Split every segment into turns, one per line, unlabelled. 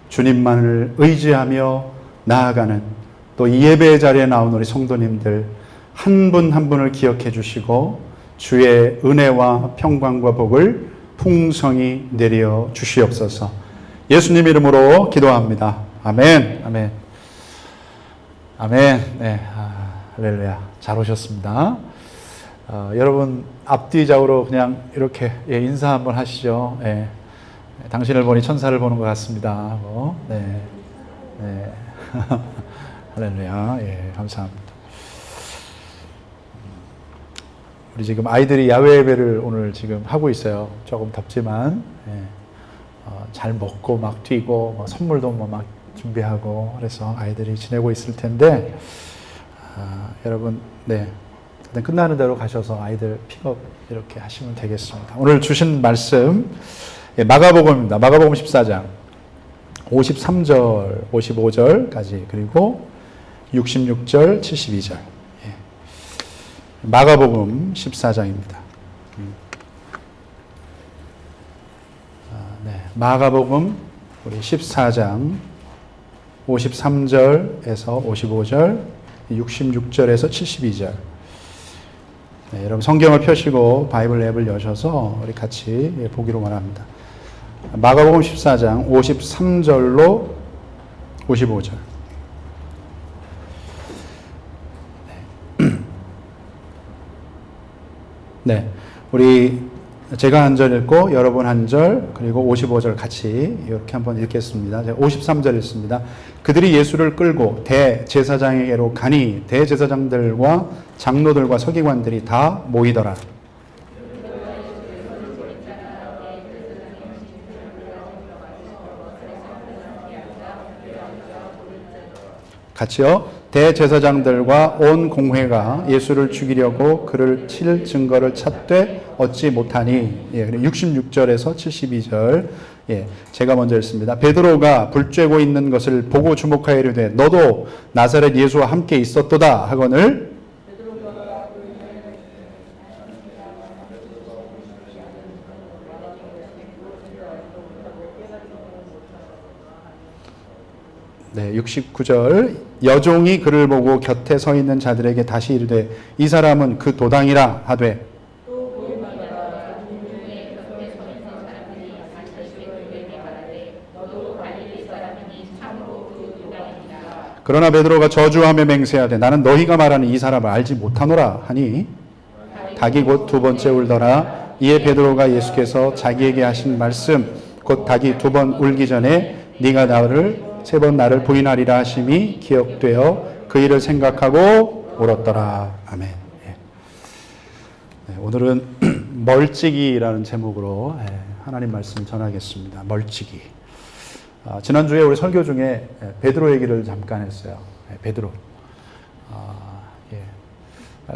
주님만을 의지하며 나아가는 또 이 예배의 자리에 나온 우리 성도님들 한 분 한 분을 기억해 주시고 주의 은혜와 평강과 복을 풍성히 내려 주시옵소서. 예수님 이름으로 기도합니다. 아멘. 아멘. 아멘. 네. 할렐루야. 잘 오셨습니다. 여러분 앞뒤 좌우로 그냥 이렇게 인사 한번 하시죠. 당신을 보니 천사를 보는 것 같습니다. 네. 네. 할렐루야. 감사합니다. 우리 지금 아이들이 야외 예배를 오늘 지금 하고 있어요. 조금 덥지만, 잘 먹고 막 뛰고, 선물도 막 준비하고, 그래서 아이들이 지내고 있을 텐데, 여러분, 일단 끝나는 대로 가셔서 아이들 픽업 이렇게 하시면 되겠습니다. 오늘 주신 말씀, 마가복음입니다. 마가복음 14장 53절, 55절까지 그리고 66절, 72절. 마가복음 14장입니다. 마가복음 우리 14장 53절에서 55절, 66절에서 72절. 여러분 성경을 펴시고 바이블 앱을 여셔서 우리 같이 보기로 원합니다. 마가복음 14장 53절로 55절. 우리 제가 한 절 읽고 여러분 한 절 그리고 55절 같이 이렇게 한번 읽겠습니다. 제가 53절 읽습니다. 그들이 예수를 끌고 대제사장에게로 가니 대제사장들과 장로들과 서기관들이 다 모이더라. 같이요. 대제사장들과 온 공회가 예수를 죽이려고 그를 칠 증거를 찾되 얻지 못하니. 66절에서 72절. 제가 먼저 읽습니다. 베드로가 불 쬐고 있는 것을 보고 주목하여 이르되 너도 나사렛 예수와 함께 있었도다 하거늘. 69절 여종이 그를 보고 곁에 서 있는 자들에게 다시 이르되 이 사람은 그 도당이라 하되 그러나 베드로가 저주하며 맹세하되 나는 너희가 말하는 이 사람을 알지 못하노라 하니 닭이 곧 두 번째 울더라. 이에 베드로가 예수께서 자기에게 하신 말씀 곧 닭이 두 번 울기 전에 네가 나를 세 번 나를 부인하리라 하심이 기억되어 그 일을 생각하고 울었더라. 아멘. 오늘은 멀찍이라는 제목으로 하나님 말씀 전하겠습니다. 멀찍이. 지난주에 우리 설교 중에 베드로 얘기를 잠깐 했어요. 베드로.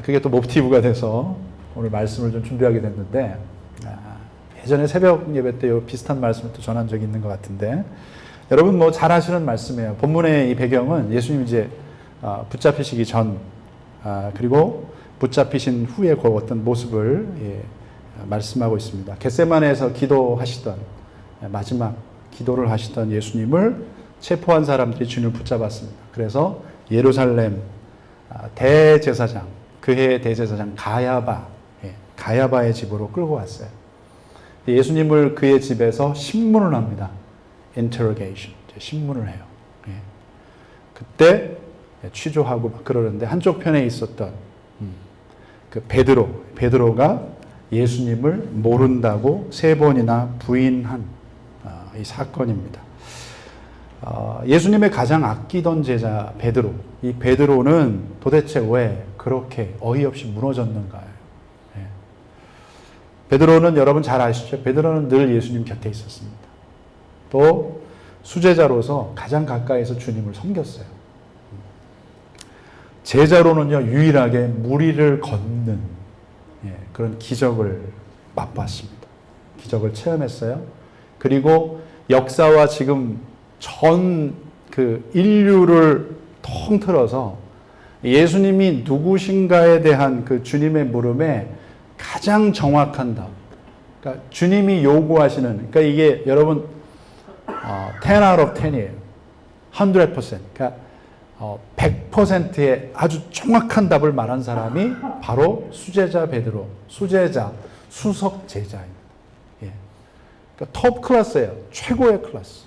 그게 또 모티브가 돼서 오늘 말씀을 좀 준비하게 됐는데 예전에 새벽 예배 때 비슷한 말씀을 또 전한 적이 있는 것 같은데 여러분 잘 아시는 말씀이에요. 본문의 이 배경은 예수님 이제 붙잡히시기 전 그리고 붙잡히신 후에 그 어떤 모습을 말씀하고 있습니다. 겟세마네에서 기도하시던 마지막 기도를 하시던 예수님을 체포한 사람들이 주님을 붙잡았습니다. 그래서 예루살렘 대제사장 그해 대제사장 가야바의 집으로 끌고 왔어요. 예수님을 그의 집에서 신문을 합니다. interrogation, 신문을 해요. 그때 취조하고 막 그러는데 한쪽 편에 있었던 그 베드로가 예수님을 모른다고 3번이나 부인한 이 사건입니다. 예수님의 가장 아끼던 제자 베드로, 이 베드로는 도대체 왜 그렇게 어이없이 무너졌는가요? 베드로는 여러분 잘 아시죠? 베드로는 늘 예수님 곁에 있었습니다. 또 수제자로서 가장 가까이서 주님을 섬겼어요. 제자로는요 유일하게 무리를 걷는 그런 기적을 맛봤습니다. 기적을 체험했어요. 그리고 역사와 지금 전 그 인류를 통틀어서 예수님이 누구신가에 대한 그 주님의 물음에 가장 정확한 답. 그러니까 주님이 요구하시는, 그러니까 이게 여러분 10 out of 10이에요. 100%. 그러니까 100%의 아주 정확한 답을 말한 사람이 바로 수제자 베드로, 수석 제자입니다. 예. 그러니까 톱 클래스예요. 최고의 클래스.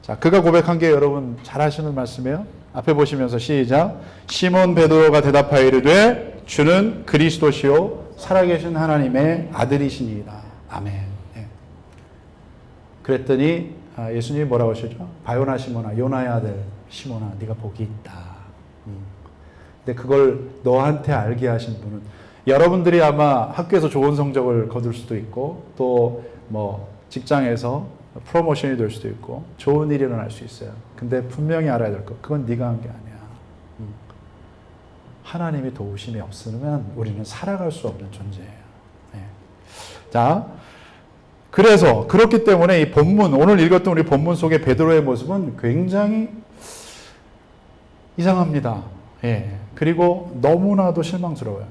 자, 그가 고백한 게 여러분 잘 아시는 말씀이에요. 앞에 보시면서 시작. 시몬 베드로가 대답하여 이르되 주는 그리스도시요 살아계신 하나님의 아들이시니이다. 아멘. 예. 그랬더니 예수님이 뭐라고 하시죠? 바요나 시몬아, 요나의 아들 시몬아, 네가 복이 있다. 근데 그걸 너한테 알게 하신 분은 여러분들이 아마 학교에서 좋은 성적을 거둘 수도 있고 또 뭐 직장에서 프로모션이 될 수도 있고 좋은 일이 일어날 수 있어요. 근데 분명히 알아야 될 거, 그건 네가 한 게 아니야. 하나님의 도우심이 없으면 우리는 살아갈 수 없는 존재예요. 네. 자, 그래서 그렇기 때문에 이 본문, 오늘 읽었던 우리 본문 속의 베드로의 모습은 굉장히 이상합니다. 예. 그리고 너무나도 실망스러워요.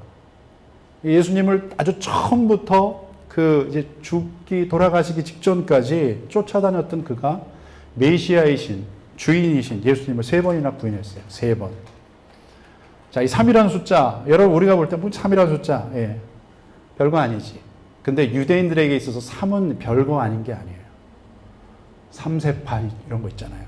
예수님을 아주 처음부터 이제 돌아가시기 직전까지 쫓아다녔던 그가 메시아이신, 주인이신 예수님을 3번이나 부인했어요. 3번. 자, 이 3이라는 숫자, 여러분 우리가 볼 때 뭐 3이라는 숫자, 예. 별거 아니지. 근데 유대인들에게 있어서 3은 별거 아닌 게 아니에요. 3세파 이런 거 있잖아요.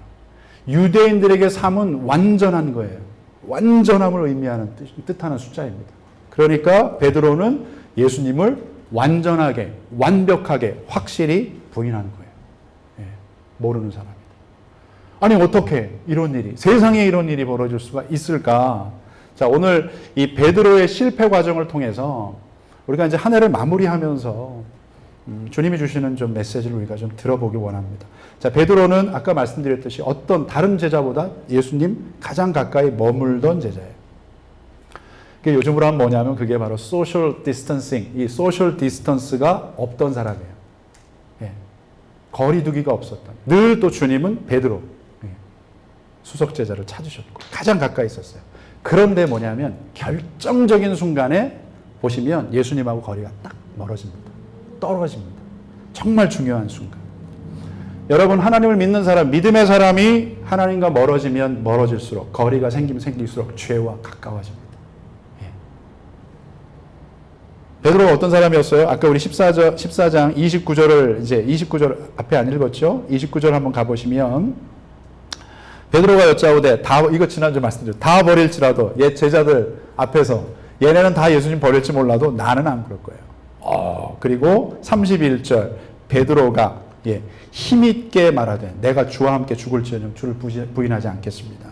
유대인들에게 3은 완전한 거예요. 완전함을 의미하는 뜻하는 숫자입니다. 그러니까 베드로는 예수님을 완전하게, 완벽하게, 확실히 부인하는 거예요. 예, 모르는 사람이다. 아니 어떻게 이런 일이, 세상에 이런 일이 벌어질 수가 있을까? 자, 오늘 이 베드로의 실패 과정을 통해서 우리가 이제 한 해를 마무리하면서 주님이 주시는 좀 메시지를 우리가 좀 들어보기 원합니다. 자, 베드로는 아까 말씀드렸듯이 어떤 다른 제자보다 예수님 가장 가까이 머물던 제자예요. 그게 요즘으로 하면 뭐냐면 그게 바로 소셜 디스턴싱, 이 소셜 디스턴스가 없던 사람이에요. 예. 거리두기가 없었던. 늘 또 주님은 베드로, 예. 수석 제자를 찾으셨고 가장 가까이 있었어요. 그런데 뭐냐면 결정적인 순간에 보시면 예수님하고 거리가 딱 멀어집니다. 떨어집니다. 정말 중요한 순간. 여러분, 하나님을 믿는 사람, 믿음의 사람이 하나님과 멀어지면 멀어질수록, 거리가 생길수록 죄와 가까워집니다. 베드로가 어떤 사람이었어요? 아까 우리 14장 29절을 이제 29절 앞에 안 읽었죠? 29절 한번 가보시면 베드로가 여짜오되 이거 지난주 말씀드렸죠. 다 버릴지라도 옛 제자들 앞에서 얘네는 다 예수님 버릴지 몰라도 나는 안 그럴 거예요. 그리고 31절 베드로가 힘있게 말하되 내가 주와 함께 죽을지언정 주를 부인하지 않겠습니다.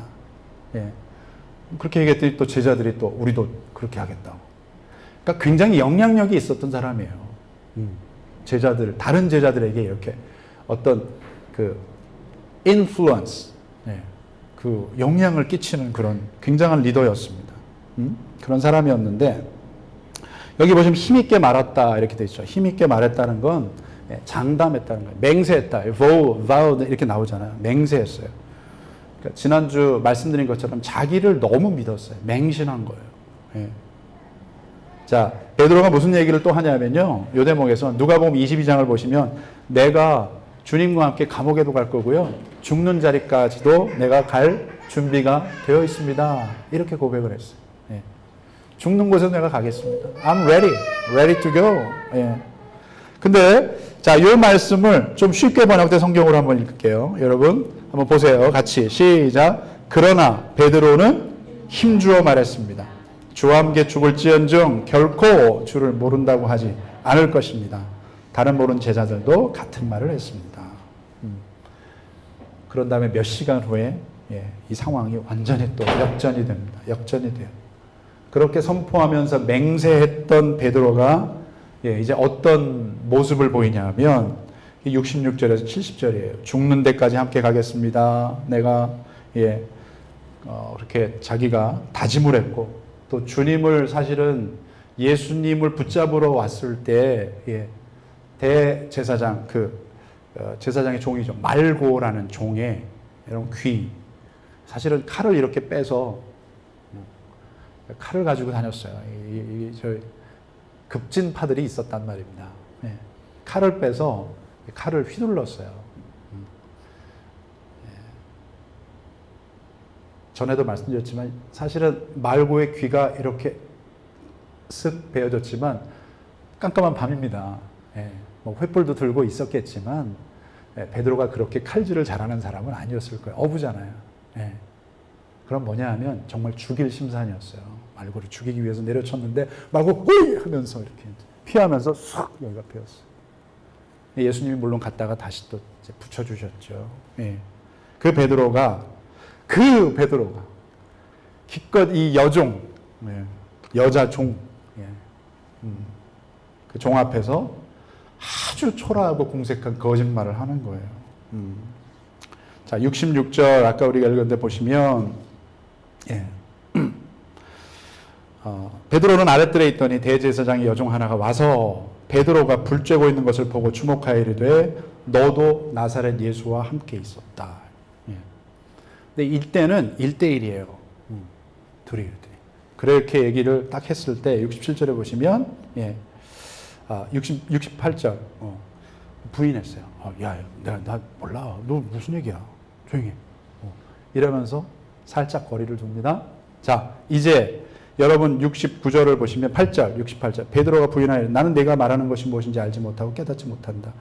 예. 그렇게 얘기했더니 또 제자들이 또 우리도 그렇게 하겠다고. 그러니까 굉장히 영향력이 있었던 사람이에요. 다른 제자들에게 이렇게 어떤 influence, 그 영향을 끼치는 그런 굉장한 리더였습니다. 그런 사람이었는데, 여기 보시면 힘있게 말했다 이렇게 돼 있죠. 힘있게 말했다는 건 장담했다는 거예요. 맹세했다. vow 이렇게 나오잖아요. 맹세했어요. 그러니까 지난주 말씀드린 것처럼 자기를 너무 믿었어요. 맹신한 거예요. 예. 자, 베드로가 무슨 얘기를 또 하냐면요. 요 대목에서 누가복음 22장을 보시면 내가 주님과 함께 감옥에도 갈 거고요. 죽는 자리까지도 내가 갈 준비가 되어 있습니다. 이렇게 고백을 했어요. 예. 죽는 곳에도 내가 가겠습니다. I'm ready to go. 예. 근데 자, 이 말씀을 좀 쉽게 번역된 성경으로 한번 읽을게요. 여러분 한번 보세요. 같이 시작. 그러나 베드로는 힘주어 말했습니다. 주와 함께 죽을지언정 결코 주를 모른다고 하지 않을 것입니다. 다른 모르는 제자들도 같은 말을 했습니다. 그런 다음에 몇 시간 후에 이 상황이 완전히 또 역전이 됩니다. 역전이 돼요. 그렇게 선포하면서 맹세했던 베드로가 이제 어떤 모습을 보이냐면 66절에서 70절이에요. 죽는 데까지 함께 가겠습니다. 내가 그렇게 자기가 다짐을 했고 또 주님을 사실은 예수님을 붙잡으러 왔을 때 대제사장 제사장의 종이죠. 말고라는 종의 이런 귀 사실은 칼을 이렇게 빼서 칼을 가지고 다녔어요. 급진파들이 있었단 말입니다. 칼을 빼서 칼을 휘둘렀어요. 전에도 말씀드렸지만 사실은 말고의 귀가 이렇게 쓱 베어졌지만 깜깜한 밤입니다. 예, 뭐 횃불도 들고 있었겠지만 베드로가 그렇게 칼질을 잘하는 사람은 아니었을 거예요. 어부잖아요. 예. 그럼 뭐냐 하면 정말 죽일 심산이었어요. 말고를 죽이기 위해서 내려쳤는데 말고 호이 하면서 이렇게 피하면서 쑥 여기가 베었어요. 예수님이 물론 갔다가 다시 또 이제 붙여주셨죠. 예. 그 베드로가 기껏 이 여종, 여자 종, 그 종 앞에서 아주 초라하고 공색한 거짓말을 하는 거예요. 자, 66절 아까 우리가 읽었는데 보시면 베드로는 아랫뜰에 있더니 대제사장의 여종 하나가 와서 베드로가 불 쬐고 있는 것을 보고 주목하여 이르되 너도 나사렛 예수와 함께 있었다. 근데 이때는 1대1이에요. 둘이. 그렇게 얘기를 딱 했을 때 67절에 보시면 68절 부인했어요. 야, 나 몰라. 너 무슨 얘기야? 조용히 해. 이러면서 살짝 거리를 둡니다. 자, 이제 여러분 69절을 보시면 68절 베드로가 부인하여 나는 네가 말하는 것이 무엇인지 알지 못하고 깨닫지 못한다.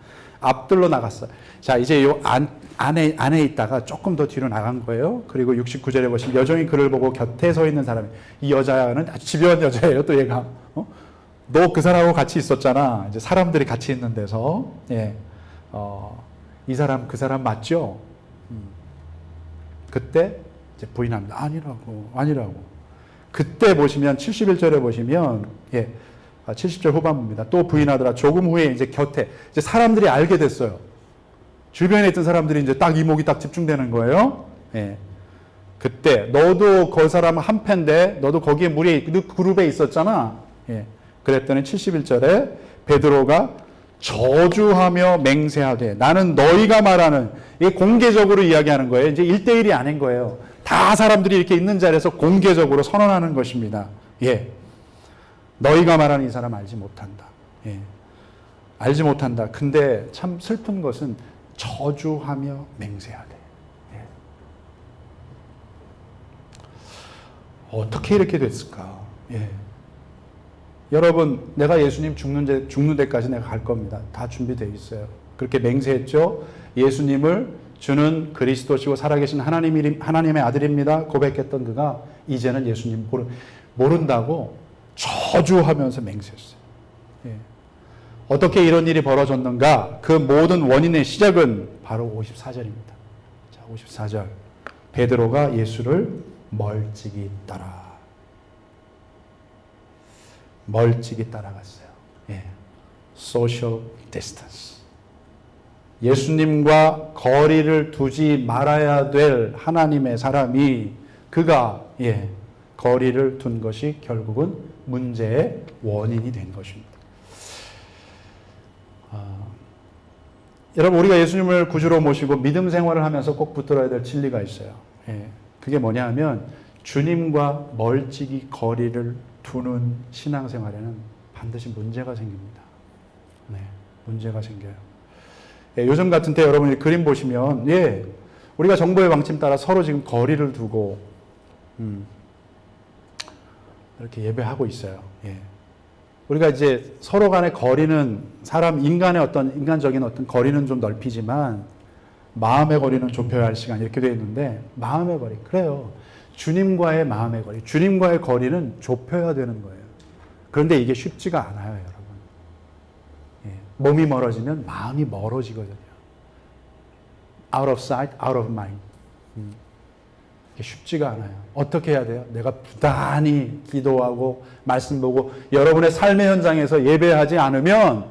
앞들로 나갔어. 자, 이제 요 안에 있다가 조금 더 뒤로 나간 거예요. 그리고 69절에 보시면 여종이 그를 보고 곁에 서 있는 사람이, 이 여자는 아주 집요한 여자예요. 또 얘가 너 그 사람하고 같이 있었잖아. 이제 사람들이 같이 있는 데서 이 사람 그 사람 맞죠? 그때 이제 부인합니다. 아니라고. 그때 보시면 71절에 보시면 70절 후반부입니다. 또 부인하더라. 조금 후에 이제 곁에 이제 사람들이 알게 됐어요. 주변에 있던 사람들이 이제 딱 이목이 딱 집중되는 거예요. 그때 너도 그 사람 한 패인데 너도 거기에 그룹에 있었잖아. 그랬더니 71절에 베드로가 저주하며 맹세하되 나는 너희가 말하는, 이게 공개적으로 이야기하는 거예요. 이제 1대1이 아닌 거예요. 다 사람들이 이렇게 있는 자리에서 공개적으로 선언하는 것입니다. 너희가 말하는 이 사람 알지 못한다. 알지 못한다. 근데 참 슬픈 것은 저주하며 맹세하되. 어떻게 이렇게 됐을까? 여러분, 내가 예수님 죽는 데까지 내가 갈 겁니다. 다 준비되어 있어요. 그렇게 맹세했죠. 예수님을 주는 그리스도시고 살아계신 하나님의 아들입니다. 고백했던 그가 이제는 예수님 모른다고 저주하면서 맹세했어요. 어떻게 이런 일이 벌어졌는가? 그 모든 원인의 시작은 바로 54절입니다. 자, 54절. 베드로가 예수를 멀찍이 따라갔어요. Social distance. 예수님과 거리를 두지 말아야 될 하나님의 사람이 그가 거리를 둔 것이 결국은 문제의 원인이 된 것입니다. 여러분, 우리가 예수님을 구주로 모시고 믿음 생활을 하면서 꼭 붙들어야 될 진리가 있어요. 그게 뭐냐 하면 주님과 멀찍이 거리를 두는 신앙생활에는 반드시 문제가 생깁니다. 문제가 생겨요. 요즘 같은 때 여러분이 그림 보시면 우리가 정부의 방침 따라 서로 지금 거리를 두고 이렇게 예배하고 있어요. 우리가 이제 서로 간의 거리는 인간적인 어떤 거리는 좀 넓히지만 마음의 거리는 좁혀야 할 시간 이렇게 되어 있는데, 마음의 거리, 그래요. 주님과의 마음의 거리, 주님과의 거리는 좁혀야 되는 거예요. 그런데 이게 쉽지가 않아요, 여러분. 몸이 멀어지면 마음이 멀어지거든요. Out of sight, out of mind. 이게 쉽지가 않아요. 어떻게 해야 돼요? 내가 부단히 기도하고 말씀 보고 여러분의 삶의 현장에서 예배하지 않으면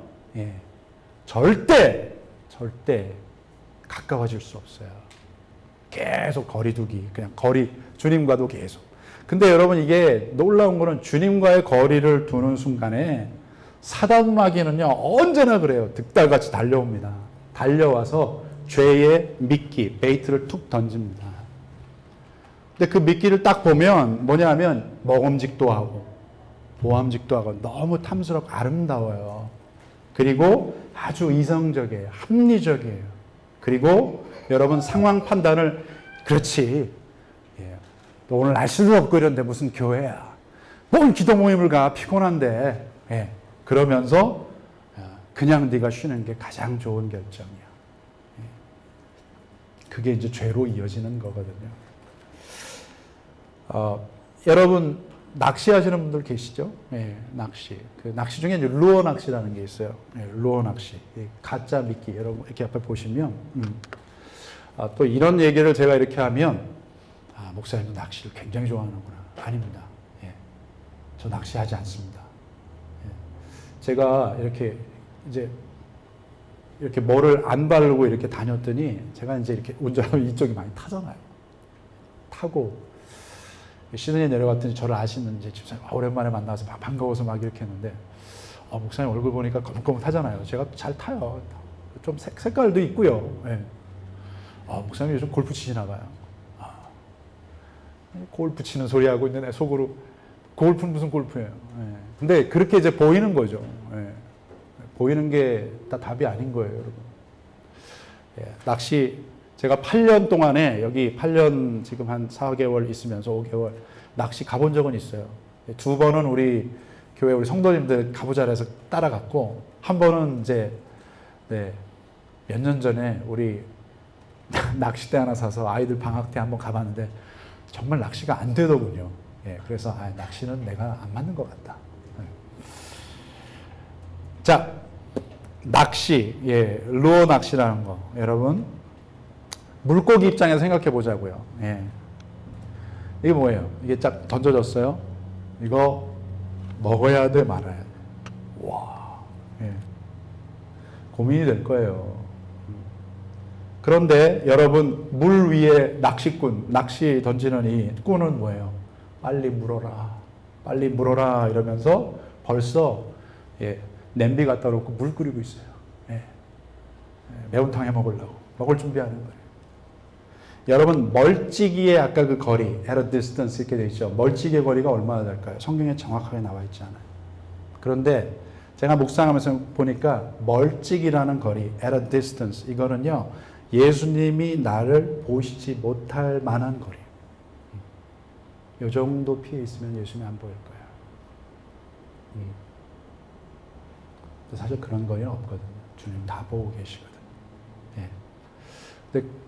절대 가까워질 수 없어요. 계속 거리두기, 그냥 주님과도 계속. 근데 여러분, 이게 놀라운 거는 주님과의 거리를 두는 순간에 사단 마귀는요, 언제나 그래요. 득달같이 달려옵니다. 달려와서 죄의 미끼, 베이트를 툭 던집니다. 근데 그 미끼를 딱 보면 뭐냐 하면 먹음직도 하고 보암직도 하고 너무 탐스럽고 아름다워요. 그리고 아주 이성적이에요. 합리적이에요. 그리고 여러분, 상황 판단을 그렇지, 또 오늘 날씨도 덥고 이런데 무슨 교회야. 뭔 기도 모임을 가. 피곤한데. 예. 그러면서 그냥 네가 쉬는 게 가장 좋은 결정이야. 예. 그게 이제 죄로 이어지는 거거든요. 여러분 낚시하시는 분들 계시죠? 예, 낚시. 그 낚시 중에 이제 루어 낚시라는 게 있어요. 예, 루어 낚시. 예, 가짜 미끼. 여러분 이렇게 앞에 보시면 또 이런 얘기를 제가 이렇게 하면 목사님도 낚시를 굉장히 좋아하는구나. 아닙니다. 예, 저 낚시하지 않습니다. 예, 제가 이렇게 뭐를 안 바르고 이렇게 다녔더니 제가 이제 이렇게 운전하면 이쪽이 많이 타잖아요. 타고 시드니에 내려갔더니 저를 아시는 이제 집사님 오랜만에 만나서 막 반가워서 막 이렇게 했는데 목사님 얼굴 보니까 거뭇거뭇하잖아요. 제가 잘 타요. 좀 색깔도 있고요. 예. 목사님 요즘 골프 치시나 봐요. 골프 치는 소리 하고 있는데 속으로 골프는 무슨 골프예요. 예. 근데 그렇게 이제 보이는 거죠. 예. 보이는 게 다 답이 아닌 거예요, 여러분. 예. 낚시 제가 8년 동안에 여기 8년 지금 한 4개월 있으면서 5개월 낚시 가본 적은 있어요. 2번은 우리 교회 우리 성도님들 가보자 해서 따라갔고 한 번은 이제 몇 년 전에 우리 낚싯대 하나 사서 아이들 방학 때 한번 가봤는데 정말 낚시가 안 되더군요. 예, 그래서 낚시는 내가 안 맞는 것 같다. 예. 자, 낚시, 예, 루어 낚시라는 거 여러분 물고기 입장에서 생각해 보자고요. 예. 이게 뭐예요? 이게 쫙 던져졌어요. 이거 먹어야 돼, 말아야 돼. 와, 예. 고민이 될 거예요. 그런데 여러분 물 위에 낚시꾼, 낚시 던지는 이 꾼은 뭐예요? 빨리 물어라, 빨리 물어라 이러면서 벌써 냄비 갖다 놓고 물 끓이고 있어요. 매운탕 해 먹으려고 먹을 준비하는 거예요. 여러분 멀찌기의 아까 그 거리, at a distance 이렇게 돼 있죠. 멀찌기의 거리가 얼마나 될까요? 성경에 정확하게 나와 있지 않아요. 그런데 제가 묵상하면서 보니까 멀찌기라는 거리, at a distance 이거는요 예수님이 나를 보시지 못할 만한 거리. 이 정도 피해 있으면 예수님이 안 보일 거예요. 사실 그런 거리는 없거든요. 주님 다 보고 계시거든요. 예.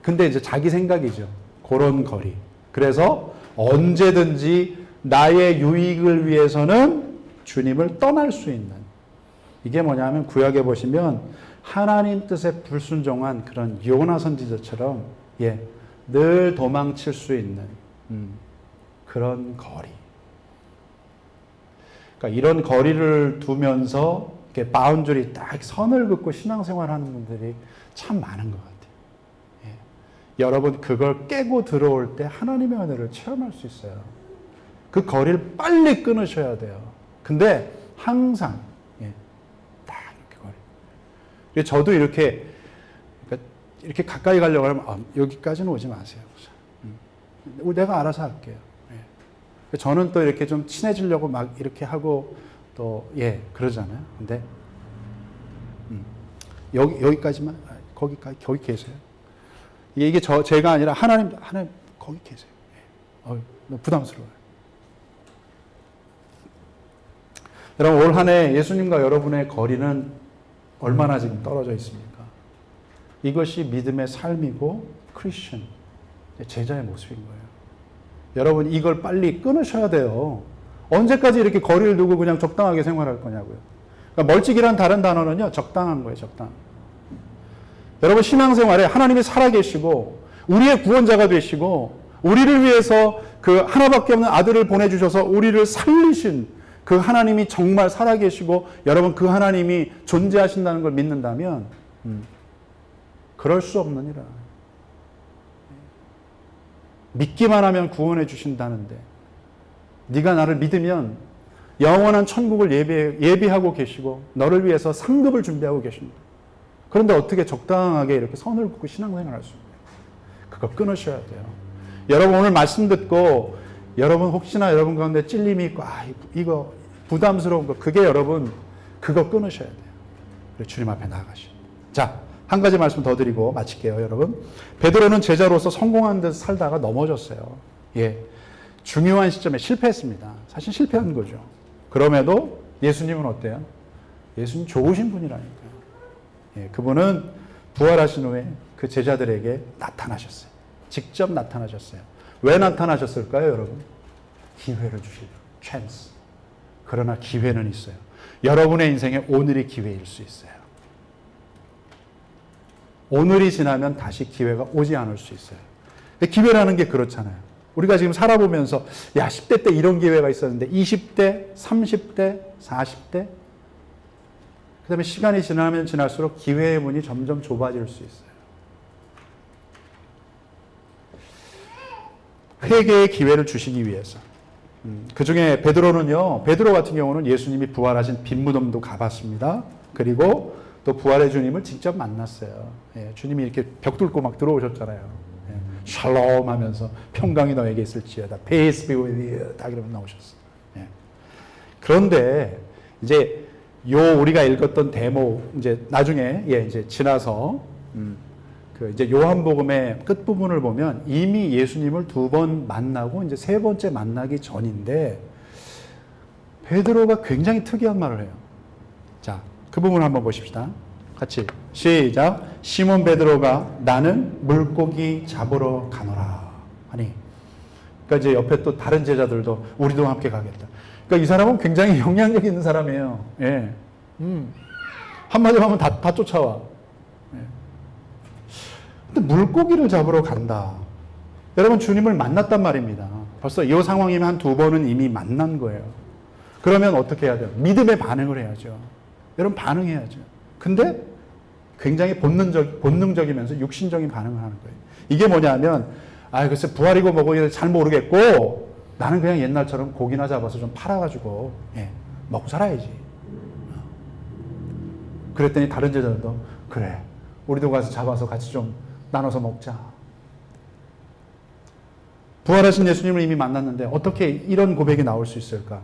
근데 이제 자기 생각이죠. 그런 거리. 그래서 언제든지 나의 유익을 위해서는 주님을 떠날 수 있는. 이게 뭐냐면 구약에 보시면 하나님 뜻에 불순종한 그런 요나 선지자처럼 늘 도망칠 수 있는 그런 거리. 그러니까 이런 거리를 두면서 이렇게 바운드리 딱 선을 긋고 신앙생활하는 분들이 참 많은 것 같아요. 예. 여러분 그걸 깨고 들어올 때 하나님의 은혜를 체험할 수 있어요. 그 거리를 빨리 끊으셔야 돼요. 근데 항상 딱 이렇게 거리. 저도 이렇게 가까이 가려고 하면 여기까지는 오지 마세요. 내가 알아서 할게요. 예. 저는 또 이렇게 좀 친해지려고 막 이렇게 하고 또 그러잖아요. 근데 여기까지만 거기 계세요. 이게 제가 아니라 하나님 거기 계세요. 부담스러워요. 여러분 올 한 해 예수님과 여러분의 거리는 얼마나 지금 떨어져 있습니까? 이것이 믿음의 삶이고 크리스천 제자의 모습인 거예요. 여러분 이걸 빨리 끊으셔야 돼요. 언제까지 이렇게 거리를 두고 그냥 적당하게 생활할 거냐고요. 그러니까 멀찍이란 다른 단어는요, 적당한 거예요, 적당. 여러분 신앙생활에 하나님이 살아계시고 우리의 구원자가 되시고 우리를 위해서 그 하나밖에 없는 아들을 보내주셔서 우리를 살리신 그 하나님이 정말 살아계시고 여러분 그 하나님이 존재하신다는 걸 믿는다면 그럴 수 없느니라. 믿기만 하면 구원해 주신다는데 네가 나를 믿으면 영원한 천국을 예비하고 계시고 너를 위해서 상급을 준비하고 계십니다. 그런데 어떻게 적당하게 이렇게 선을 긋고 신앙생활을 할 수 있나요? 그거 끊으셔야 돼요. 여러분 오늘 말씀 듣고 여러분 혹시나 여러분 가운데 찔림이 있고 이거 부담스러운 거 그게 여러분 그거 끊으셔야 돼요. 그리고 주님 앞에 나아가시죠. 자, 한 가지 말씀 더 드리고 마칠게요, 여러분. 베드로는 제자로서 성공한 듯 살다가 넘어졌어요. 중요한 시점에 실패했습니다. 사실 실패한 거죠. 그럼에도 예수님은 어때요? 예수님 좋으신 분이라니까요. 예, 그분은 부활하신 후에 그 제자들에게 나타나셨어요. 직접 나타나셨어요. 왜 나타나셨을까요, 여러분? 기회를 주시려고. 찬스. 그러나 기회는 있어요. 여러분의 인생에 오늘이 기회일 수 있어요. 오늘이 지나면 다시 기회가 오지 않을 수 있어요. 근데 기회라는 게 그렇잖아요. 우리가 지금 살아보면서 10대 때 이런 기회가 있었는데 20대, 30대, 40대 그 다음에 시간이 지나면 지날수록 기회의 문이 점점 좁아질 수 있어요. 회개의 기회를 주시기 위해서. 그 중에 베드로 같은 경우는 예수님이 부활하신 빈무덤도 가봤습니다. 그리고 또 부활의 주님을 직접 만났어요. 예, 주님이 이렇게 벽 뚫고 막 들어오셨잖아요. 예, 샬롬 하면서 평강이 너에게 있을지어다. Peace be with you. 다 그러면 나오셨어요. 예. 그런데 이제 우리가 읽었던 대목 이제 나중에 이제 지나서 그 이제 요한복음의 끝 부분을 보면 이미 예수님을 2번 만나고 이제 3번째 만나기 전인데 베드로가 굉장히 특이한 말을 해요. 자, 그 부분 한번 보십시다. 같이 시작. 시몬 베드로가 나는 물고기 잡으러 가노라 하니, 그러니까 이제 옆에 또 다른 제자들도 우리도 함께 가겠다. 그러니까 이 사람은 굉장히 영향력 있는 사람이에요. 예. 한마디로 하면 다 쫓아와. 예. 근데 물고기를 잡으러 간다. 여러분 주님을 만났단 말입니다. 벌써 이 상황이면 한 2번은 이미 만난 거예요. 그러면 어떻게 해야 돼요? 믿음의 반응을 해야죠. 여러분 반응해야죠. 근데 굉장히 본능적이면서 육신적인 반응을 하는 거예요. 이게 뭐냐면 글쎄 부활이고 뭐고 잘 모르겠고 나는 그냥 옛날처럼 고기나 잡아서 좀 팔아가지고 먹고 살아야지. 그랬더니 다른 제자들도 그래 우리도 가서 잡아서 같이 좀 나눠서 먹자. 부활하신 예수님을 이미 만났는데 어떻게 이런 고백이 나올 수 있을까?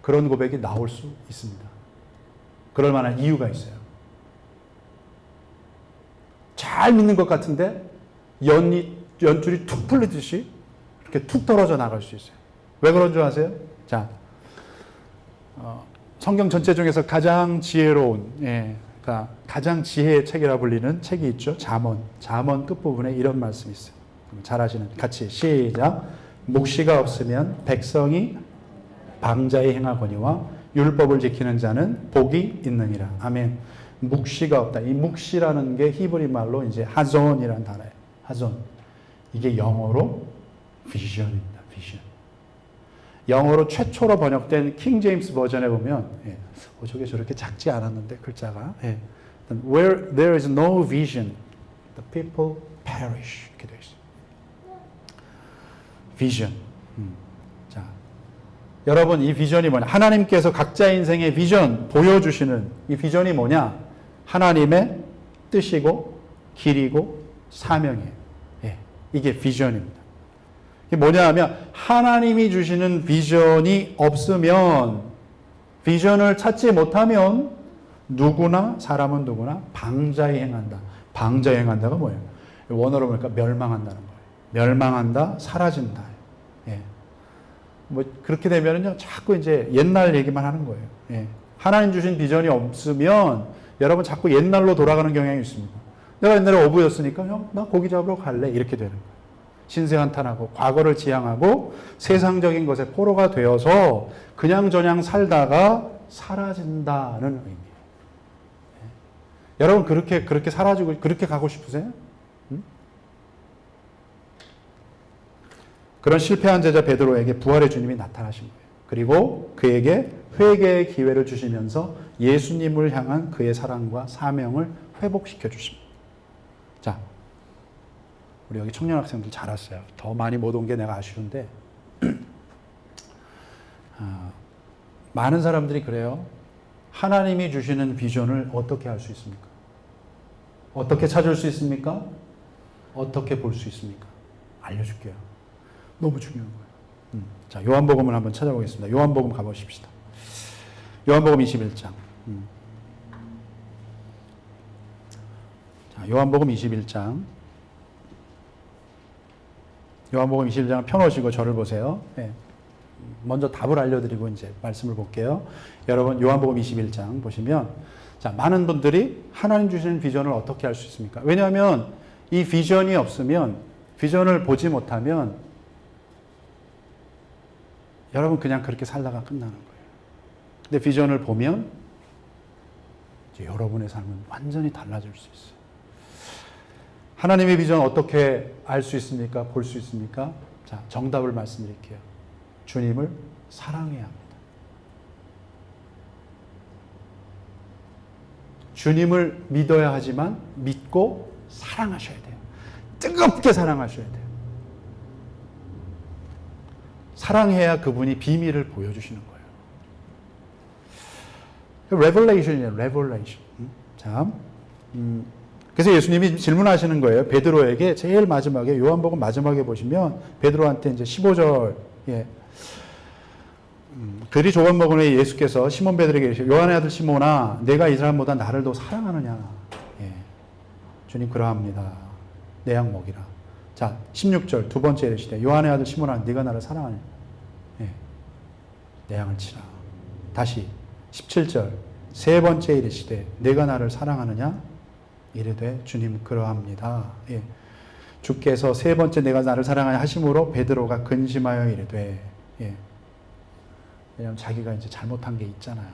그런 고백이 나올 수 있습니다. 그럴 만한 이유가 있어요. 잘 믿는 것 같은데 연줄이 툭 풀리듯이 이렇게 툭 떨어져 나갈 수 있어요. 왜 그런 줄 아세요? 자, 성경 전체 중에서 가장 지혜로운, 그러니까 가장 지혜의 책이라 불리는 책이 있죠. 잠언 끝부분에 이런 말씀이 있어요. 잘 아시는, 같이 시작. 묵시가 없으면 백성이 방자히 행하거니와 율법을 지키는 자는 복이 있느니라. 아멘. 묵시가 없다. 이 묵시라는 게 히브리 말로 이제 하존이라는 단어예요. 하존. 이게 영어로 비전입니다. 비전. 영어로 최초로 번역된 킹 제임스 버전에 보면 저게 저렇게 작지 않았는데 글자가 Where there is no vision, the people perish. 이렇게 되어 있어요. 비전. 자, 여러분 이 비전이 뭐냐? 하나님께서 각자 인생의 비전 보여주시는 이 비전이 뭐냐? 하나님의 뜻이고 길이고 사명이에요. 이게 비전입니다. 이게 뭐냐 하면 하나님이 주시는 비전이 없으면, 비전을 찾지 못하면 사람은 누구나 방자히 행한다. 방자히 행한다가 뭐예요? 원어로 보니까 멸망한다는 거예요. 멸망한다, 사라진다. 뭐 그렇게 되면은요 자꾸 이제 옛날 얘기만 하는 거예요. 하나님 주신 비전이 없으면 여러분 자꾸 옛날로 돌아가는 경향이 있습니다. 내가 옛날에 어부였으니까 나 고기 잡으러 갈래 이렇게 되는 거예요. 신세한탄하고 과거를 지향하고 세상적인 것에 포로가 되어서 그냥저냥 살다가 사라진다는 의미예요. 여러분 그렇게 사라지고 그렇게 가고 싶으세요? 그런 실패한 제자 베드로에게 부활의 주님이 나타나신 거예요. 그리고 그에게 회개의 기회를 주시면서 예수님을 향한 그의 사랑과 사명을 회복시켜 주십니다. 자, 우리 여기 청년 학생들 잘 왔어요. 더 많이 못 온 게 내가 아쉬운데 많은 사람들이 그래요. 하나님이 주시는 비전을 어떻게 할 수 있습니까? 어떻게 찾을 수 있습니까? 어떻게 볼 수 있습니까? 알려줄게요. 너무 중요한 거예요. 자, 요한복음을 한번 찾아보겠습니다. 요한복음 가보십시다. 요한복음 21장. 자, 요한복음 21장. 요한복음 21장 펴놓으시고 저를 보세요. 예. 먼저 답을 알려드리고 이제 말씀을 볼게요. 여러분 요한복음 21장 보시면 자, 많은 분들이 하나님 주시는 비전을 어떻게 알 수 있습니까? 왜냐하면 이 비전이 없으면, 비전을 보지 못하면 여러분 그냥 그렇게 살다가 끝나는 거예요. 근데 비전을 보면 이제 여러분의 삶은 완전히 달라질 수 있어요. 하나님의 비전 어떻게 알 수 있습니까? 볼 수 있습니까? 자, 정답을 말씀드릴게요. 주님을 사랑해야 합니다. 주님을 믿어야 하지만 믿고 사랑하셔야 돼요. 뜨겁게 사랑하셔야 돼요. 사랑해야 그분이 비밀을 보여주시는 거예요. 레벨레이션이에요. 레벨레이션. 자, 그래서 예수님이 질문하시는 거예요. 베드로에게 제일 마지막에 요한복음 마지막에 보시면 베드로한테 이제 15절 그들이 조각 먹은 후에 예수께서 시몬 베드로에게 이르시되 요한의 아들 시몬아 내가 이 사람보다 나를 더 사랑하느냐. 예. 주님 그러합니다. 내 양 먹이라. 자 16절 두 번째 이르시되 요한의 아들 시몬아 네가 나를 사랑하느냐. 예. 내 양을 치라. 다시 17절 세 번째 이르시되 내가 나를 사랑하느냐. 이르되 주님 그러합니다. 예. 주께서 세 번째 내가 나를 사랑하냐 하심으로 베드로가 근심하여 이르되 예. 왜냐하면 자기가 이제 잘못한 게 있잖아요.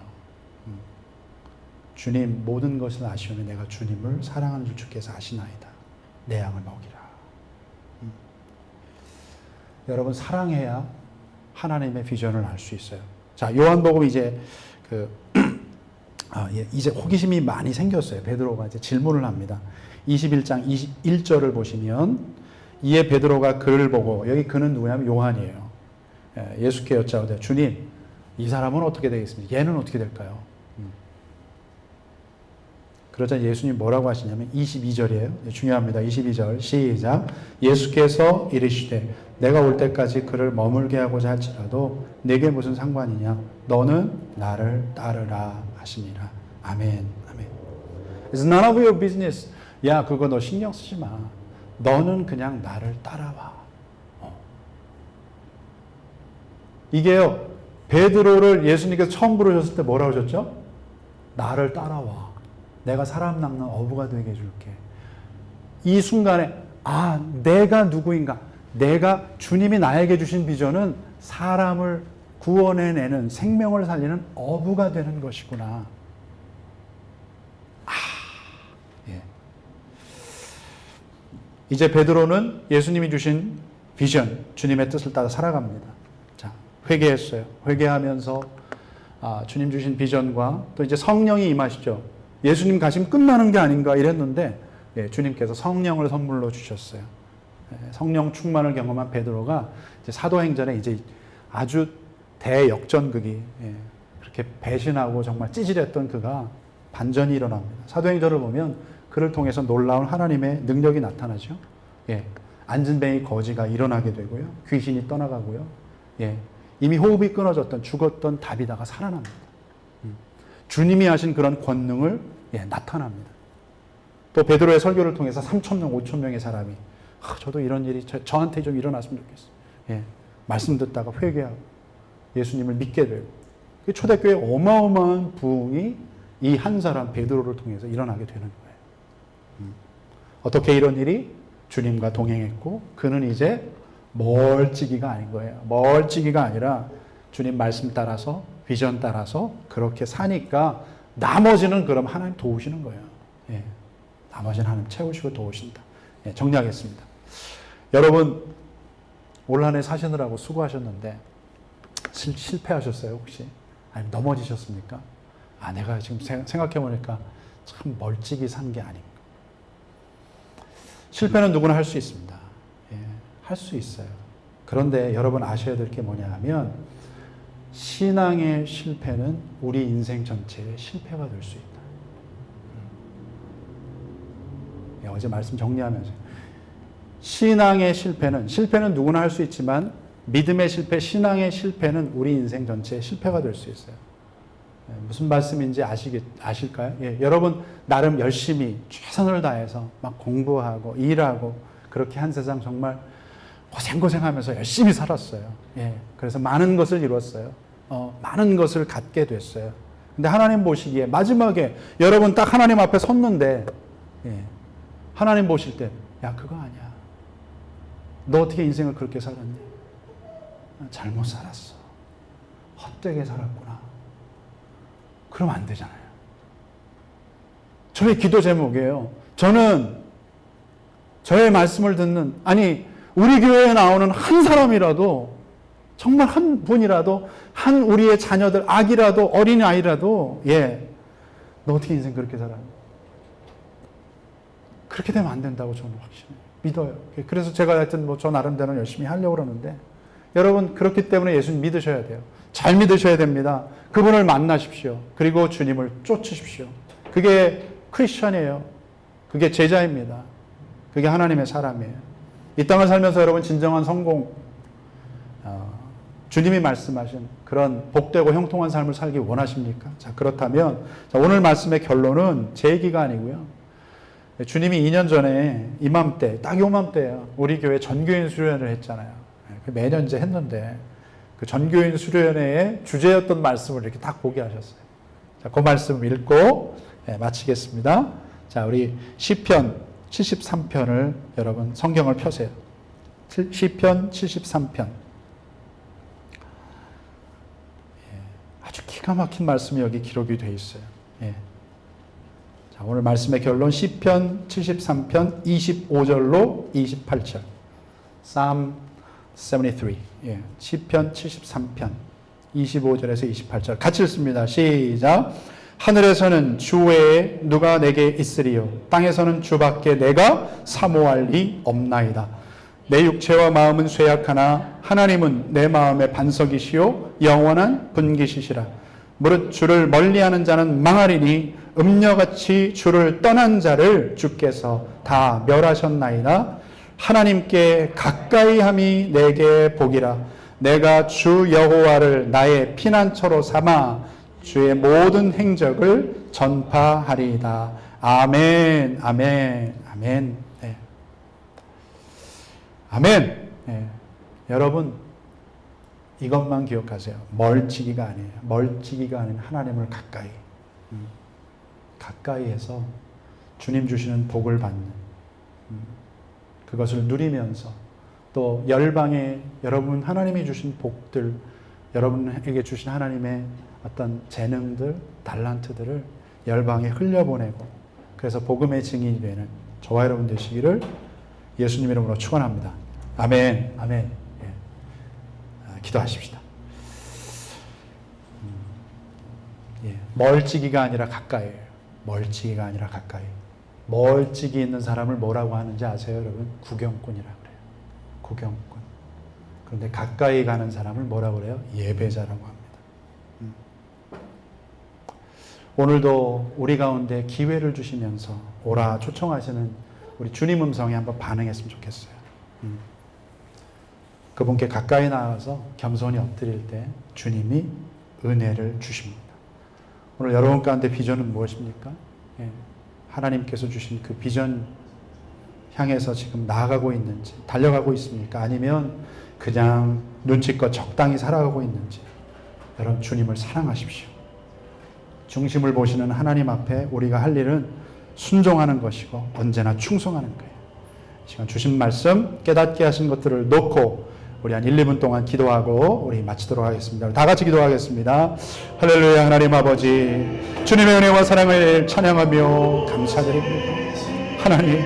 주님 모든 것을 아시오니 내가 주님을 사랑하는 줄 주께서 아시나이다. 내 양을 먹이라. 여러분 사랑해야 하나님의 비전을 알 수 있어요. 자 요한복음 이제 이제 호기심이 많이 생겼어요. 베드로가 이제 질문을 합니다. 21장 21절을 보시면 이에 베드로가 그를 보고 여기 그는 누구냐면 요한이에요. 예수께 여짜오되 주님 이 사람은 어떻게 되겠습니까? 얘는 어떻게 될까요? 그러자 예수님 뭐라고 하시냐면 22절이에요. 중요합니다. 22절 시작. 예수께서 이르시되 내가 올 때까지 그를 머물게 하고자 할지라도 내게 무슨 상관이냐? 너는 나를 따르라 하시니라. 아멘. 아멘. It's none of your business. 야 그거 너 신경 쓰지 마. 너는 그냥 나를 따라와. 이게요. 베드로를 예수님께서 처음 부르셨을 때 뭐라고 하셨죠? 나를 따라와. 내가 사람 낚는 어부가 되게 해줄게. 이 순간에 아 내가 누구인가? 내가 주님이 나에게 주신 비전은 사람을 구원해내는 생명을 살리는 어부가 되는 것이구나. 예. 이제 베드로는 예수님이 주신 비전, 주님의 뜻을 따라 살아갑니다. 회개했어요. 회개하면서 주님 주신 비전과 또 이제 성령이 임하시죠. 예수님 가시면 끝나는 게 아닌가 이랬는데 예, 주님께서 성령을 선물로 주셨어요. 예, 성령 충만을 경험한 베드로가 이제 사도행전에 이제 아주 대역전극이 예, 그렇게 배신하고 정말 찌질했던 그가 반전이 일어납니다. 사도행전을 보면 그를 통해서 놀라운 하나님의 능력이 나타나죠. 예, 앉은 뱅이 거지가 일어나게 되고요. 귀신이 떠나가고요. 예. 이미 호흡이 끊어졌던 죽었던 다비다가 살아납니다. 주님이 하신 그런 권능을 나타납니다. 또 베드로의 설교를 통해서 3,000명, 5,000명의 사람이 저도 이런 일이 저한테 좀 일어났으면 좋겠어요. 예, 말씀 듣다가 회개하고 예수님을 믿게 되고 초대교회 어마어마한 부흥이 이 한 사람 베드로를 통해서 일어나게 되는 거예요. 어떻게 이런 일이? 주님과 동행했고 그는 이제 멀찍이가 아닌 거예요. 멀찍이가 아니라 주님 말씀 따라서 비전 따라서 그렇게 사니까 나머지는 그럼 하나님 도우시는 거예요. 예. 나머지는 하나님 채우시고 도우신다. 예, 정리하겠습니다. 여러분 올 한 해 사시느라고 수고하셨는데 실패하셨어요 혹시? 아니면 넘어지셨습니까? 내가 지금 생각해보니까 참 멀찍이 산 게 아닌가. 실패는 누구나 할 수 있습니다. 할 수 있어요. 그런데 여러분 아셔야 될 게 뭐냐 하면 신앙의 실패는 우리 인생 전체의 실패가 될 수 있다. 어제 말씀 정리하면서 신앙의 실패는 누구나 할 수 있지만 믿음의 실패, 신앙의 실패는 우리 인생 전체의 실패가 될 수 있어요. 무슨 말씀인지 아실까요? 예, 여러분 나름 열심히 최선을 다해서 막 공부하고 일하고 그렇게 한 세상 정말 고생고생하면서 열심히 살았어요. 예, 그래서 많은 것을 이뤘어요. 많은 것을 갖게 됐어요. 근데 하나님 보시기에 마지막에 여러분 딱 하나님 앞에 섰는데, 예, 하나님 보실 때, 야, 그거 아니야. 너 어떻게 인생을 그렇게 살았니? 잘못 살았어. 헛되게 살았구나. 그러면 안 되잖아요. 저의 기도 제목이에요. 저는 저의 말씀을 듣는, 아니, 우리 교회에 나오는 한 사람이라도, 정말 한 분이라도, 한 우리의 자녀들, 아기라도, 어린아이라도, 예, 너 어떻게 인생 그렇게 살았니? 그렇게 되면 안 된다고 저는 확신해요. 믿어요. 그래서 제가 하여튼 저 나름대로 열심히 하려고 그러는데, 여러분, 그렇기 때문에 예수님 믿으셔야 돼요. 잘 믿으셔야 됩니다. 그분을 만나십시오. 그리고 주님을 쫓으십시오. 그게 크리스천이에요. 그게 제자입니다. 그게 하나님의 사람이에요. 이 땅을 살면서 여러분 진정한 성공, 주님이 말씀하신 그런 복되고 형통한 삶을 살기 원하십니까? 자, 그렇다면 오늘 말씀의 결론은 제 얘기가 아니고요. 주님이 2년 전에 이맘때, 딱 요맘때예요. 우리 교회 전교인 수련회를 했잖아요. 매년 이제 했는데 그 전교인 수련회의 주제였던 말씀을 이렇게 딱 보게 하셨어요. 자, 그 말씀 읽고 마치겠습니다. 자, 우리 시편 73편을 여러분 성경을 펴세요. 시편 73편. 아주 기가 막힌 말씀이 여기 기록이 되어 있어요. 자, 오늘 말씀의 결론 시편 73편 25절로 28절. Psalm 73. 시편 73편 25절에서 28절. 같이 읽습니다. 시작. 하늘에서는 주 외에 누가 내게 있으리요? 땅에서는 주밖에 내가 사모할 리 없나이다. 내 육체와 마음은 쇠약하나 하나님은 내 마음의 반석이시요 영원한 분기시시라. 무릇 주를 멀리하는 자는 망하리니 음녀같이 주를 떠난 자를 주께서 다 멸하셨나이다. 하나님께 가까이함이 내게 복이라. 내가 주 여호와를 나의 피난처로 삼아 주의 모든 행적을 전파하리이다. 아멘, 아멘, 아멘. 네. 아멘. 네. 여러분, 이것만 기억하세요. 멀찍이가 아니에요. 멀찍이가 아닌 하나님을 가까이. 가까이에서 주님 주시는 복을 받는, 그것을 누리면서 또 열방에 여러분 하나님이 주신 복들, 여러분에게 주신 하나님의 어떤 재능들, 달란트들을 열방에 흘려보내고 그래서 복음의 증인이 되는 저와 여러분 되시기를 예수님 이름으로 축원합니다. 아멘, 아멘. 예. 기도하십시다. 멀찍이가 아니라 가까이에요. 멀찍이가 아니라 가까이. 멀찍이 있는 사람을 뭐라고 하는지 아세요, 여러분? 구경꾼이라고 그래요. 구경꾼. 그런데 가까이 가는 사람을 뭐라고 그래요? 예배자라고 합니다. 오늘도 우리 가운데 기회를 주시면서 오라 초청하시는 우리 주님 음성에 한번 반응했으면 좋겠어요. 그분께 가까이 나가서 겸손히 엎드릴 때 주님이 은혜를 주십니다. 오늘 여러분 가운데 비전은 무엇입니까? 하나님께서 주신 그 비전 향해서 지금 나아가고 있는지, 달려가고 있습니까? 아니면 그냥 눈치껏 적당히 살아가고 있는지. 여러분, 주님을 사랑하십시오. 중심을 보시는 하나님 앞에 우리가 할 일은 순종하는 것이고 언제나 충성하는 거예요. 이 시간 주신 말씀, 깨닫게 하신 것들을 놓고 우리 한 1, 2분 동안 기도하고 우리 마치도록 하겠습니다. 다 같이 기도하겠습니다. 할렐루야. 하나님 아버지, 주님의 은혜와 사랑을 찬양하며 감사드립니다. 하나님,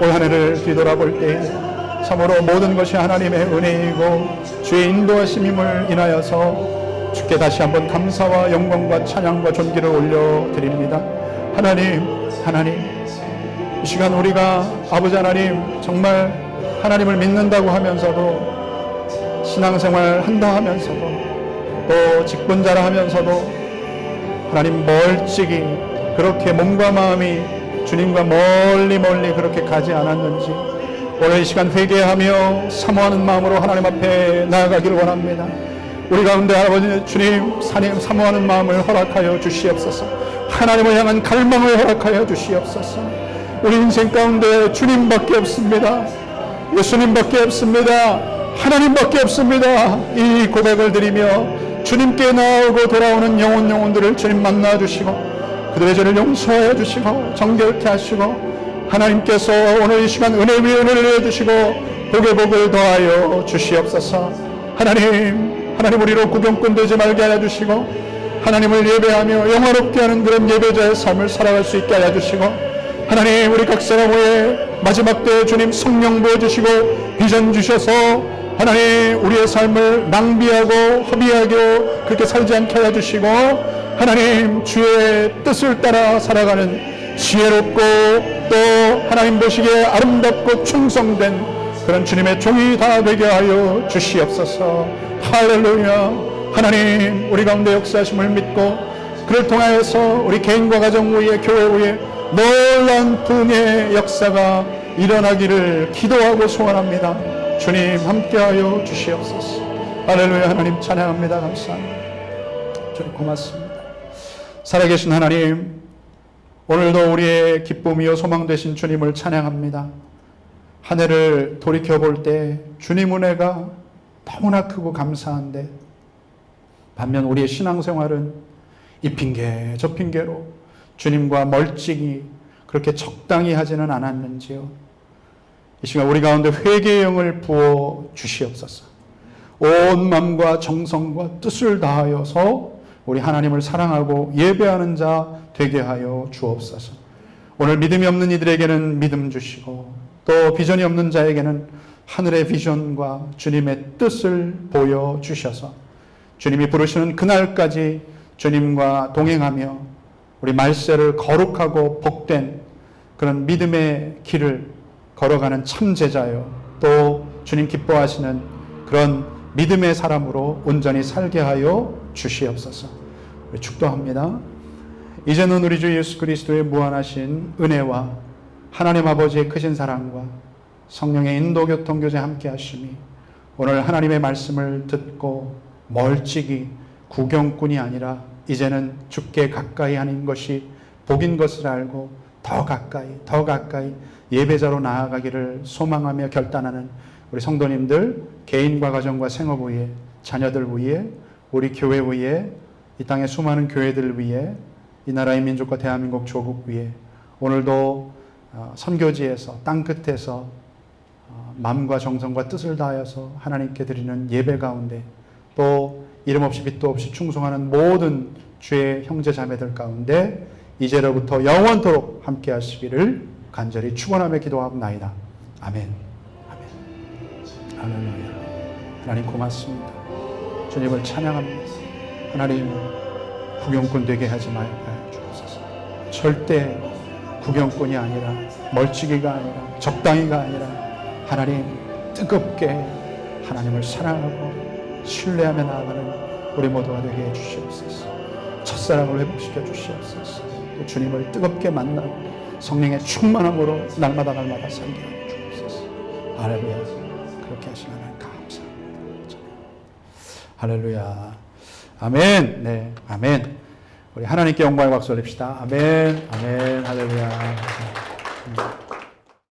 올 한 해를 뒤돌아볼 때 참으로 모든 것이 하나님의 은혜이고 주의 인도하심임을 인하여서 주께 다시 한번 감사와 영광과 찬양과 존귀를 올려드립니다. 하나님, 이 시간 우리가 아버지 하나님 정말 하나님을 믿는다고 하면서도 신앙생활 한다 하면서도 또 직분자라 하면서도 하나님 멀찍이 그렇게 몸과 마음이 주님과 멀리 그렇게 가지 않았는지 오늘 이 시간 회개하며 사모하는 마음으로 하나님 앞에 나아가기를 원합니다. 우리 가운데 아버지 주님 사모하는 마음을 허락하여 주시옵소서. 하나님을 향한 갈망을 허락하여 주시옵소서. 우리 인생 가운데 주님밖에 없습니다. 예수님밖에 없습니다. 하나님밖에 없습니다. 이 고백을 드리며 주님께 나오고 돌아오는 영혼들을 주님 만나 주시고 그들의 죄를 용서하여 주시고 정결케 하시고 하나님께서 오늘 이 시간 은혜 위에 은혜를 내주시고 복에 복을 더하여 주시옵소서. 하나님 우리로 구경꾼 되지 말게 하여 주시고 하나님을 예배하며 영화롭게 하는 그런 예배자의 삶을 살아갈 수 있게 하여 주시고 하나님 우리 각 사람 후에 마지막 때에 주님 성령 부어주시고 비전 주셔서 하나님 우리의 삶을 낭비하고 허비하게 그렇게 살지 않게 하여 주시고 하나님 주의 뜻을 따라 살아가는 지혜롭고 또 하나님 보시기에 아름답고 충성된 그런 주님의 종이 다 되게 하여 주시옵소서. 할렐루야. 하나님 우리 가운데 역사하심을 믿고 그를 통하여서 우리 개인과 가정 위에 교회 위에 놀라운 부흥의 역사가 일어나기를 기도하고 소원합니다. 주님 함께하여 주시옵소서. 할렐루야. 하나님 찬양합니다. 감사합니다. 주님 고맙습니다. 살아계신 하나님 오늘도 우리의 기쁨이요 소망 되신 주님을 찬양합니다. 한 해를 돌이켜볼 때 주님 은혜가 너무나 크고 감사한데 반면 우리의 신앙생활은 이 핑계 저 핑계로 주님과 멀찍이 그렇게 적당히 하지는 않았는지요. 이 시간 우리 가운데 회개의 영을 부어 주시옵소서. 온 마음과 정성과 뜻을 다하여서 우리 하나님을 사랑하고 예배하는 자 되게 하여 주옵소서. 오늘 믿음이 없는 이들에게는 믿음 주시고 또 비전이 없는 자에게는 하늘의 비전과 주님의 뜻을 보여주셔서 주님이 부르시는 그날까지 주님과 동행하며 우리 말세를 거룩하고 복된 그런 믿음의 길을 걸어가는 참 제자요 또 주님 기뻐하시는 그런 믿음의 사람으로 온전히 살게 하여 주시옵소서. 우리 축도합니다. 이제는 우리 주 예수 그리스도의 무한하신 은혜와 하나님 아버지의 크신 사랑과 성령의 인도 교통 교제 함께 하심이 오늘 하나님의 말씀을 듣고 멀찍이 구경꾼이 아니라 이제는 주께 가까이 하는 것이 복인 것을 알고 더 가까이 예배자로 나아가기를 소망하며 결단하는 우리 성도님들 개인과 가정과 생업 위에 자녀들 위에 우리 교회 위에 이 땅의 수많은 교회들 위에 이 나라의 민족과 대한민국 조국 위에 오늘도 선교지에서 땅끝에서 마음과 정성과 뜻을 다하여서 하나님께 드리는 예배 가운데 또 이름 없이 빛도 없이 충성하는 모든 주의 형제 자매들 가운데 이제로부터 영원토록 함께 하시기를 간절히 축원하며 기도하옵나이다. 아멘. 아멘. 할렐루야. 하나님 고맙습니다. 주님을 찬양합니다. 하나님 구경꾼 되게 하지 말게 주옵소서. 절대 구경꾼이 아니라 멀찍이가 아니라 적당히가 아니라 하나님 뜨겁게 하나님을 사랑하고 신뢰하며 나아가는 우리 모두가 되게 해주시옵소서. 첫사랑을 회복시켜 주시옵소서. 또 주님을 뜨겁게 만나고 성령의 충만함으로 날마다 살게 하여 주옵소서. 할렐루야. 그렇게 하시면 감사합니다. 할렐루야. 아멘. 네, 아멘. 우리 하나님께 영광의 박수 올립시다. 아멘. 아멘. 할렐루야.